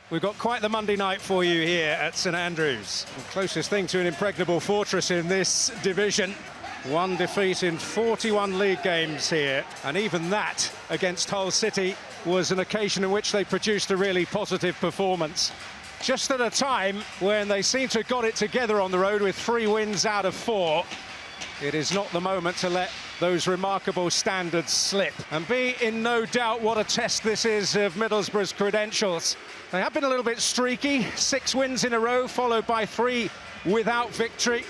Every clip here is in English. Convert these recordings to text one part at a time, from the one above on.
We've got quite the Monday night for you here at St Andrews. The closest thing to an impregnable fortress in this division. One defeat in 41 league games here, and even that against Hull City was an occasion in which they produced a really positive performance. Just at a time when they seem to have got it together on the road with 3 wins out of 4. It is not the moment to let those remarkable standards slip. And be in no doubt what a test this is of Middlesbrough's credentials. They have been a little bit streaky, 6 wins in a row, followed by 3 without victory.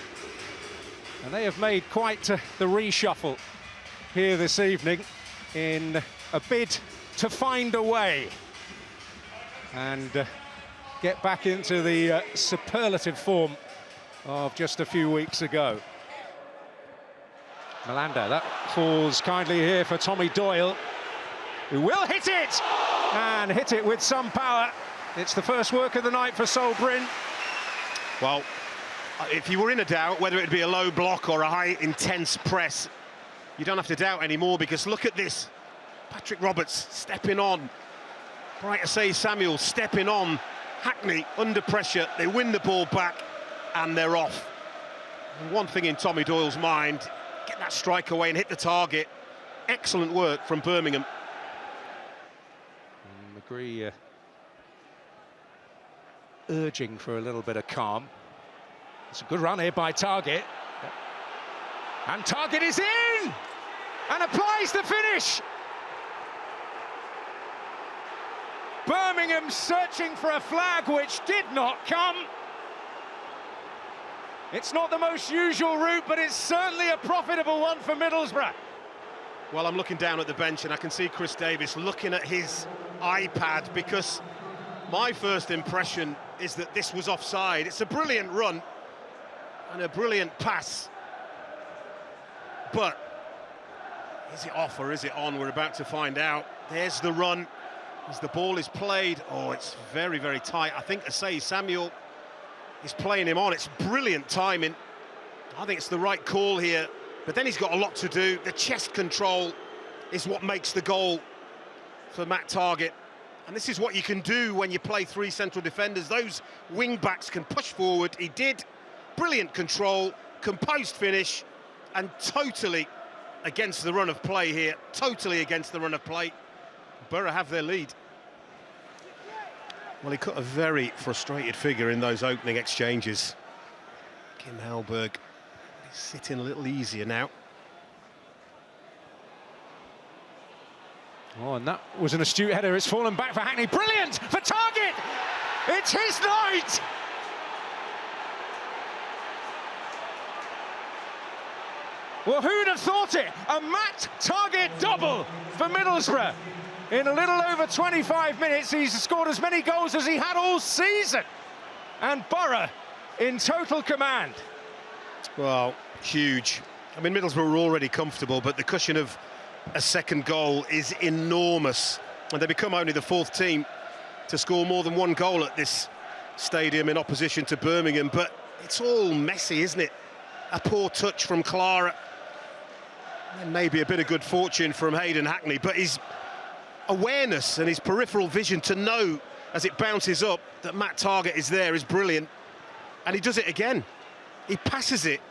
And they have made quite the reshuffle here this evening in a bid to find a way and get back into the superlative form of just a few weeks ago. Malanda, that falls kindly here for Tommy Doyle, who will hit it, and hit it with some power. It's the first work of the night for Sol Bryn. Well, if you were in a doubt whether it'd be a low block or a high intense press, you don't have to doubt anymore, because look at this. Patrick Roberts stepping on, Bright Asay Samuel stepping on, Hackney under pressure, they win the ball back and they're off. And one thing in Tommy Doyle's mind, get that strike away and hit the target. Excellent work from Birmingham. And McGree urging for a little bit of calm. It's a good run here by Targett. And Targett is in! And applies the finish! Birmingham searching for a flag which did not come. It's not the most usual route, but it's certainly a profitable one for Middlesbrough. Well, I'm looking down at the bench and I can see Chris Davis looking at his iPad, because my first impression is that this was offside. It's a brilliant run and a brilliant pass. But is it off or is it on? We're about to find out. There's the run as the ball is played. Oh, it's very, very tight. I think Asay Samuel is playing him on. It's brilliant timing. I think it's the right call here, but then he's got a lot to do. The chest control is what makes the goal for Matt Targett. And this is what you can do when you play 3 central defenders. Those wing-backs can push forward. He did. Brilliant control, composed finish, and totally against the run of play here. Totally against the run of play. Borough have their lead. Well, he cut a very frustrated figure in those opening exchanges. Kim Hellberg is sitting a little easier now. Oh, and that was an astute header. It's fallen back for Hackney. Brilliant for Targett! It's his night! Well, who'd have thought it? A Matt Targett double for Middlesbrough. In a little over 25 minutes, he's scored as many goals as he had all season. And Borough in total command. Well, huge. I mean, Middlesbrough were already comfortable, but the cushion of a second goal is enormous. And they become only the 4th team to score more than 1 goal at this stadium in opposition to Birmingham. But it's all messy, isn't it? A poor touch from Clara. And maybe a bit of good fortune from Hayden Hackney, but his awareness and his peripheral vision to know as it bounces up that Matt Targett is there is brilliant. And he does it again. He passes it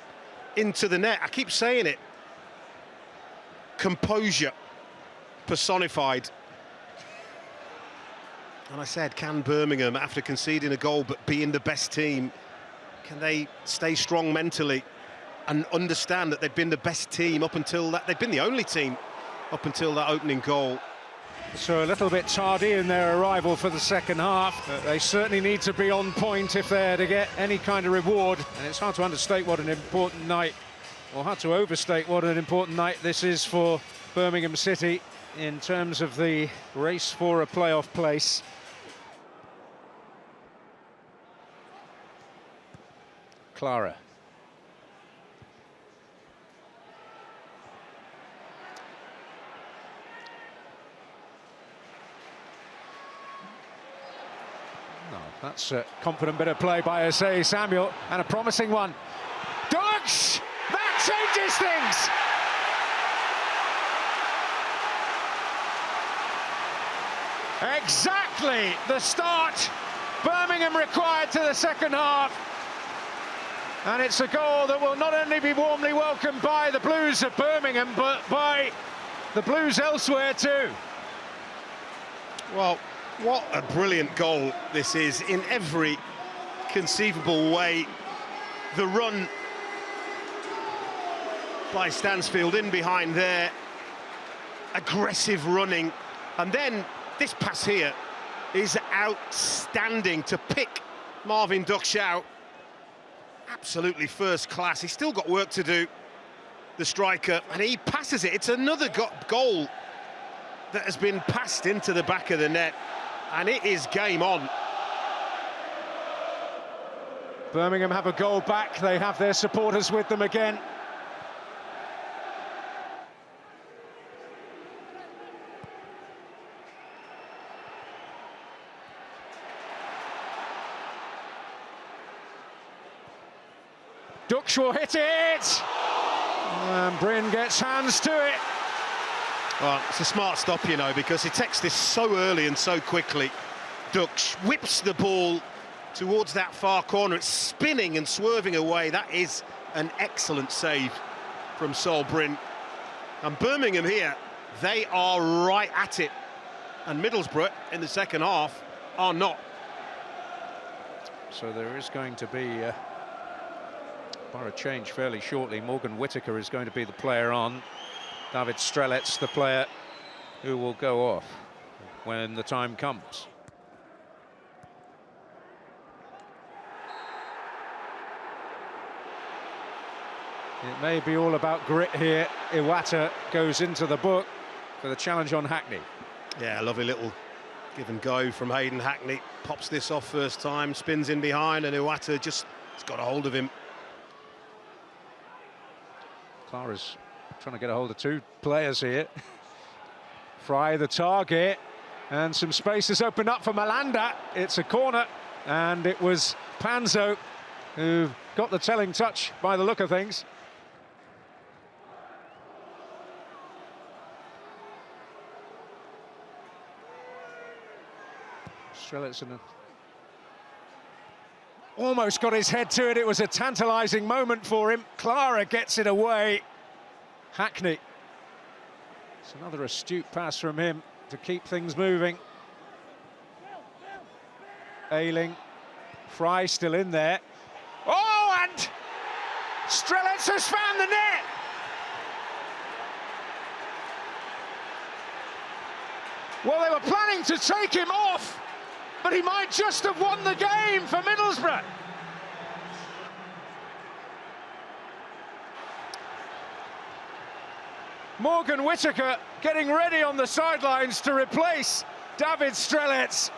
into the net. I keep saying it. Composure personified. And I said, can Birmingham, after conceding a goal but being the best team, can they stay strong mentally and understand that they've been the best team up until that? They've been the only team up until that opening goal. So a little bit tardy in their arrival for the second half. But they certainly need to be on point if they're to get any kind of reward. And it's hard to understate what an important night, or hard to overstate what an important night this is for Birmingham City in terms of the race for a playoff place. Clara. No, that's a confident bit of play by Asay Samuel, and a promising one. Dux! That changes things! Exactly the start Birmingham required to the second half. And it's a goal that will not only be warmly welcomed by the Blues of Birmingham, but by the Blues elsewhere too. Well, what a brilliant goal this is in every conceivable way. The run by Stansfield in behind there, aggressive running, and then this pass here is outstanding to pick Marvin Ducksch out. Absolutely first class. He's still got work to do, the striker, and he passes it. It's another goal that has been passed into the back of the net, and it is game on. Birmingham have a goal back. They have their supporters with them again. Ducksch will hit it! And Bryn gets hands to it. Well, it's a smart stop, you know, because he takes this so early and so quickly. Ducksch whips the ball towards that far corner. It's spinning and swerving away. That is an excellent save from Sol Bryn. And Birmingham here, they are right at it. And Middlesbrough in the second half are not. So there is going to be a change fairly shortly. Morgan Whittaker is going to be the player on. David Strelec, the player who will go off when the time comes. It may be all about grit here. Iwata goes into the book for the challenge on Hackney. Yeah, lovely little give and go from Hayden Hackney. Pops this off first time, spins in behind, and Iwata just has got a hold of him. Clara's trying to get a hold of two players here. Fry the target, and some space has opened up for Malanda. It's a corner, and it was Panzo who got the telling touch by the look of things. Strelec almost got his head to it. It was a tantalising moment for him. Clara gets it away. Hackney. It's another astute pass from him to keep things moving. Ayling. Fry still in there. Oh, and Strelec has found the net. Well, they were planning to take him off, but he might just have won the game for Middlesbrough. Morgan Whittaker getting ready on the sidelines to replace David Strelec,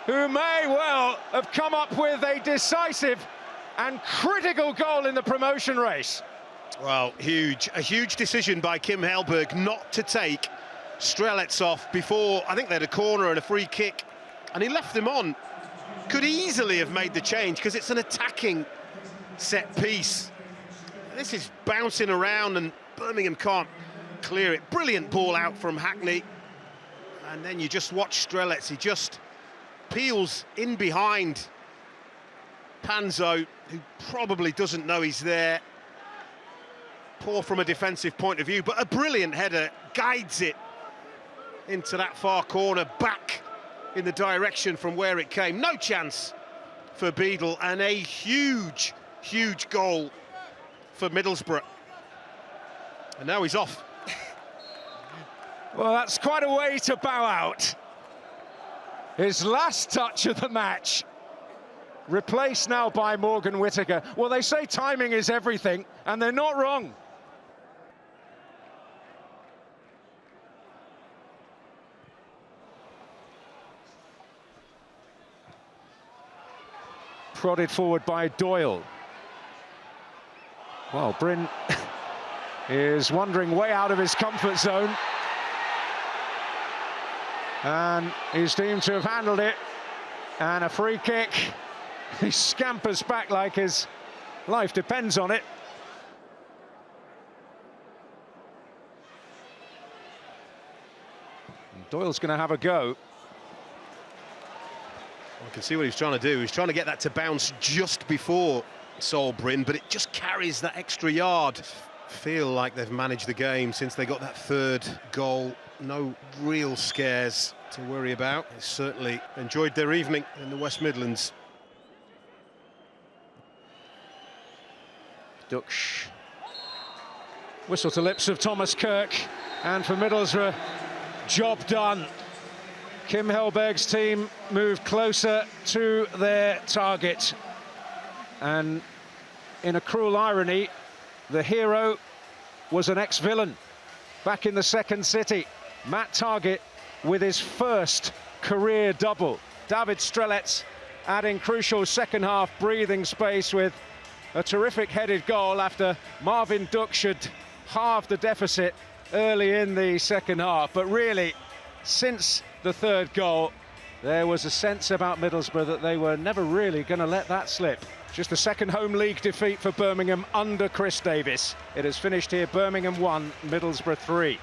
who may well have come up with a decisive and critical goal in the promotion race. Well, a huge decision by Kim Helberg not to take Strelec off before. I think they had a corner and a free kick, and he left them on. Could easily have made the change because it's an attacking set piece. This is bouncing around and Birmingham can't clear it. Brilliant ball out from Hackney, and then you just watch Strelec. He just peels in behind Panzo, who probably doesn't know he's there. Poor from a defensive point of view, but a brilliant header, guides it into that far corner, back in the direction from where it came. No chance for Beadle, and a huge goal for Middlesbrough. And now he's off. Well, that's quite a way to bow out. His last touch of the match. Replaced now by Morgan Whittaker. Well, they say timing is everything, and they're not wrong. Prodded forward by Doyle. Well, Bryn is wandering way out of his comfort zone. And he's deemed to have handled it. And a free kick. He scampers back like his life depends on it. And Doyle's going to have a go. I can see what he's trying to do. He's trying to get that to bounce just before Solbrin, but it just carries that extra yard. Feel like they've managed the game since they got that third goal. No real scares to worry about. They certainly enjoyed their evening in the West Midlands. Duksh. Whistle to lips of Thomas Kirk, and for Middlesbrough, job done. Kim Helberg's team moved closer to their target, and in a cruel irony, the hero was an ex-villain back in the second city. Matt Targett with his first career double. David Strelec adding crucial second half breathing space with a terrific headed goal after Marvin Duksh had halved the deficit early in the second half. But really, since the third goal, there was a sense about Middlesbrough that they were never really going to let that slip. Just the second home league defeat for Birmingham under Chris Davis. It has finished here, Birmingham 1, Middlesbrough 3.